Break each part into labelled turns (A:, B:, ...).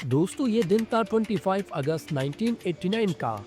A: दोस्तों ये दिन था 25 अगस्त 1989 का।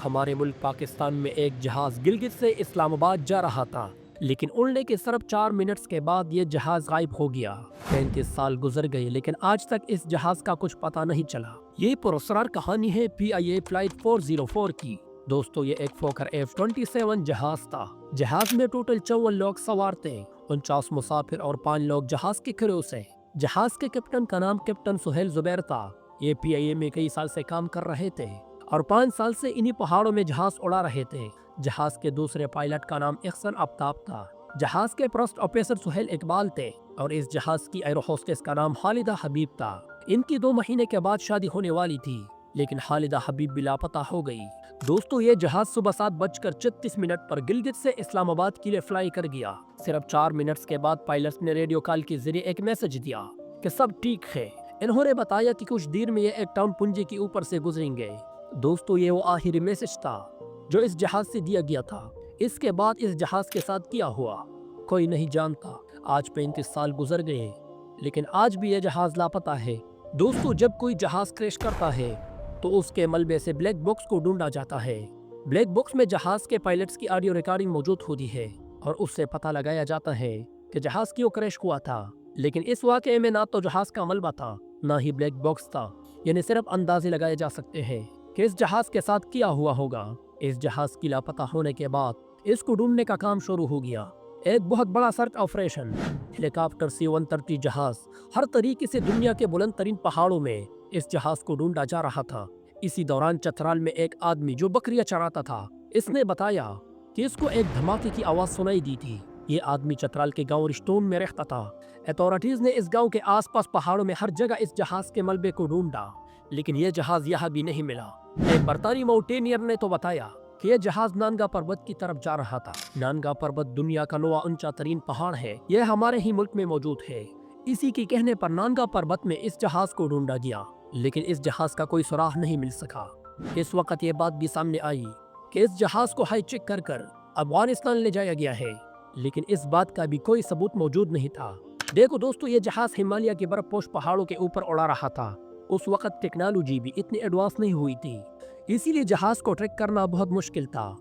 A: हमारे मुल्क पाकिस्तान में एक जहाज गिलगित से इस्लामाबाद जा रहा था, लेकिन उड़ने के सिर्फ 4 मिनट्स के बाद ये जहाज गायब हो गया। 35 साल गुजर गए लेकिन आज तक इस जहाज का कुछ पता नहीं चला। ये पुरस्कार कहानी है PIA फ्लाइट 404 की। दोस्तों ये एक फोकर F-27 जहाज था। जहाज में टोटल 54 लोग सवार थे, 49 मुसाफिर और 5 लोग जहाज के क्रू से। जहाज के कैप्टन का नाम कैप्टन सुहेल जुबैर था। ये PIA में कई साल से काम कर रहे थे और 5 साल से इन्हीं पहाड़ों में जहाज उड़ा रहे थे। जहाज के दूसरे पायलट का नाम इहसन आफ्ताब था। जहाज के फर्स्ट ऑफिसर सुहेल इकबाल थे और इस जहाज की एयर होस्टेस का नाम खालिदा हबीब था। इनकी 2 महीने के बाद शादी होने वाली थी, लेकिन खालिदा हबीब भी लापता हो गई। दोस्तों ये जहाज सुबह 7:36 पर गिलगित से इस्लामाबाद के लिए फ्लाई कर गया। सिर्फ 4 मिनट्स के बाद पायलट ने रेडियो कॉल के जरिए एक मैसेज दिया कि सब ठीक है। इन्होंने बताया कि कुछ देर में ये एक टाउन पुंजी के ऊपर से गुजरेंगे। दोस्तों ये वो आखिरी मैसेज था जो इस जहाज से दिया गया था। इसके बाद इस जहाज के साथ क्या हुआ कोई नहीं जानता। आज 35 साल गुजर गए लेकिन आज भी ये जहाज लापता है। दोस्तों जब कोई जहाज क्रैश करता है तो उसके मलबे से ब्लैक बॉक्स को ढूंढा जाता है। ब्लैक बॉक्स में जहाज के पायलट्स की ऑडियो रिकॉर्डिंग मौजूद होती है और उससे पता लगाया जाता है कि जहाज क्यों क्रैश हुआ था। लेकिन इस वाक़ये में ना तो जहाज का मलबा था ना ही ब्लैक बॉक्स था, यानी सिर्फ अंदाजे लगाए जा सकते हैं कि इस जहाज के साथ क्या हुआ होगा। इस जहाज की लापता होने के बाद इसको ढूंढने का काम शुरू हो गया। एक बहुत बड़ा सर्च ऑपरेशन। हेलीकॉप्टर C-130 जहाज हर तरीके से दुनिया के बुलंद तरीन पहाड़ों में इस जहाज को ढूंढा जा रहा था। इसी दौरान चतराल में एक आदमी जो बकरियां चराता था, इसने बताया कि इसको एक धमाके की आवाज सुनाई दी थी। ये आदमी चतराल के गांव रिश्तोन में रहता था। अथॉरिटीज ने इस गांव के आसपास पहाड़ों में हर जगह इस जहाज के मलबे को ढूंढा, लेकिन यह जहाज यहाँ भी नहीं मिला। एक बरतानी माउंटेनियर ने तो बताया कि यह जहाज नानगा पर्वत की तरफ जा रहा था। नानगा पर्वत दुनिया का 9वां ऊंचा तरीन पहाड़ है। यह हमारे ही मुल्क में मौजूद है। इसी के कहने पर नानगा पर्वत में इस जहाज को ढूंढा गया, लेकिन इस जहाज का कोई सुराग नहीं मिल सका। इस वक्त ये बात भी सामने आई कि इस जहाज को हाई चेक कर अफगानिस्तान ले जाया गया है, लेकिन इस बात का भी कोई सबूत मौजूद नहीं था। देखो दोस्तों ये जहाज हिमालय के बर्फपोश पहाड़ों के ऊपर उड़ा रहा था। उस वक्त टेक्नोलॉजी भी इतनी एडवांस नहीं हुई थी, इसीलिए जहाज को ट्रैक करना बहुत मुश्किल था।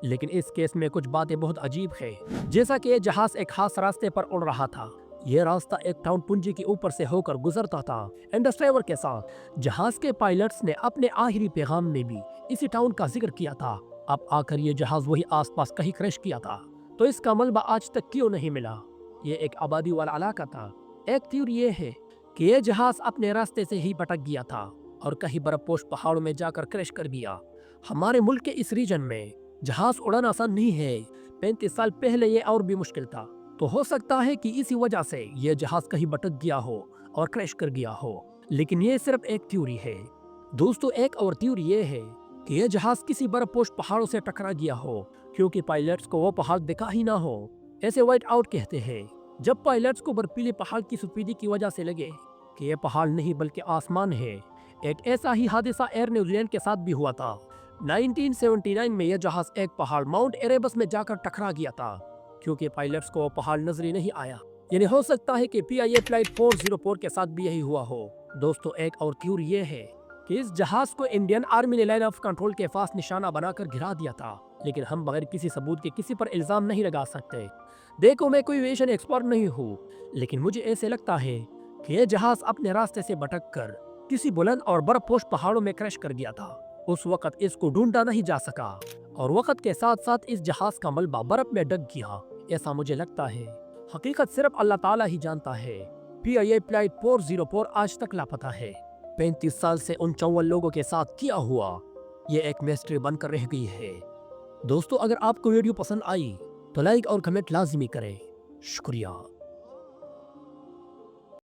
A: लेकिन इस केस में कुछ बातें बहुत अजीब है। जैसा कि यह जहाज एक खास रास्ते पर उड़ रहा था। यह रास्ता एक टाउन पुंजी के ऊपर से होकर गुजरता था इंडस्ट्राइवर के साथ। जहाज के पायलट्स ने अपने आखिरी पैगाम में भी इसी टाउन का जिक्र किया था। अब आकर ये जहाज वही आसपास कहीं क्रैश किया था, तो इसका मलबा आज तक क्यों नहीं मिला। ये एक आबादी वाला इलाका था। एक थ्योरी ये है कि यह जहाज अपने रास्ते से ही भटक गया था और कहीं बर्फपोश पहाड़ों में जाकर क्रैश कर गया। हमारे मुल्क के इस रीजन में जहाज उड़ाना आसान नहीं है। 35 साल पहले ये और भी मुश्किल था, तो हो सकता है कि इसी वजह से यह जहाज कहीं भटक गया हो और क्रैश कर गया हो। लेकिन ये सिर्फ एक थ्योरी है। दोस्तों एक और थ्योरी ये है कि यह जहाज किसी बर्फपोश पहाड़ों से टकरा गया हो, क्योंकि पायलट्स को वो पहाड़ दिखा ही ना हो। ऐसे वाइट आउट कहते हैं जब पायलट्स को बर्फीले पहाड़ की सफेदी की वजह से लगे कि यह पहाड़ नहीं बल्कि आसमान है। एक ऐसा ही हादसा एयर न्यूजीलैंड के साथ भी हुआ था। 1979 में यह जहाज एक पहाड़ माउंट एरेबस में जाकर टकरा गया था, क्योंकि पायलट्स को वो पहाड़ नजर ही नहीं आया। यानी हो सकता है कि PIA फ्लाइट 404 के साथ भी यही हुआ हो। दोस्तों एक और थ्योरी ये है कि इस जहाज को इंडियन आर्मी ने लाइन ऑफ कंट्रोल के पास निशाना बनाकर गिरा दिया था, लेकिन हम बगैर किसी सबूत के किसी पर इल्जाम नहीं लगा सकते। देखो मैं कोई एविएशन एक्सपर्ट नहीं हूँ, लेकिन मुझे ऐसे लगता है कि यह जहाज अपने रास्ते से भटक कर किसी बुलंद और बर्फपोश पहाड़ों में क्रैश कर गया था। उस वक्त इसको ढूंढा नहीं जा सका और वक्त के साथ साथ इस जहाज का मलबा बर्फ में ढक गया, ऐसा मुझे लगता है। हकीकत सिर्फ अल्लाह ताला ही जानता है। PIA फ्लाइट 404 आज तक लापता है। 35 साल से उन 54 लोगों के साथ क्या हुआ, ये एक मिस्ट्री बनकर रह गई है। दोस्तों अगर आपको वीडियो पसंद आई तो लाइक और कमेंट लाजमी करें। शुक्रिया।